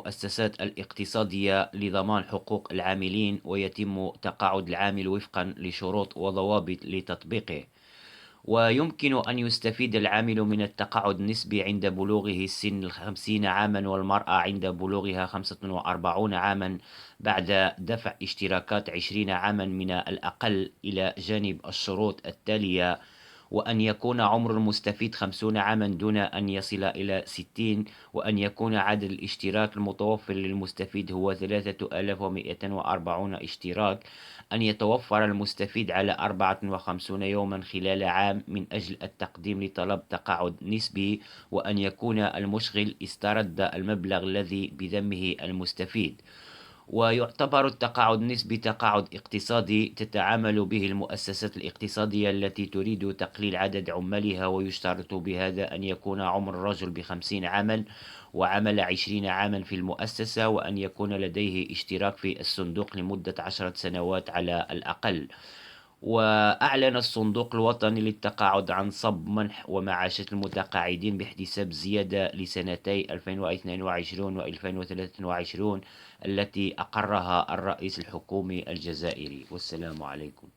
المؤسسات الاقتصادية لضمان حقوق العاملين، ويتم تقاعد العامل وفقًا لشروط وضوابط لتطبيقه. ويمكن أن يستفيد العامل من التقاعد النسبي عند بلوغه سن 50 عامًا، والمرأة عند بلوغها 45 عامًا، بعد دفع اشتراكات 20 عامًا من الأقل، إلى جانب الشروط التالية: وأن يكون عمر المستفيد 50 عامًا دون أن يصل إلى 60، وأن يكون عدد الاشتراك المتوفر للمستفيد هو 3240 اشتراك، أن يتوفر المستفيد على 54 يومًا خلال عام من أجل التقديم لطلب تقاعد نسبي، وأن يكون المشغل استرد المبلغ الذي بذمه المستفيد. ويعتبر التقاعد النسبي تقاعد اقتصادي تتعامل به المؤسسات الاقتصادية التي تريد تقليل عدد عمالها، ويشترط بهذا أن يكون عمر الرجل ب50 عامًا، وعمل 20 عامًا في المؤسسة، وأن يكون لديه اشتراك في الصندوق لمدة 10 سنوات على الأقل. وأعلن الصندوق الوطني للتقاعد عن صب منح ومعاشات المتقاعدين باحتساب زيادة لسنتي 2022 و2023 التي أقرها الرئيس الحكومي الجزائري. والسلام عليكم.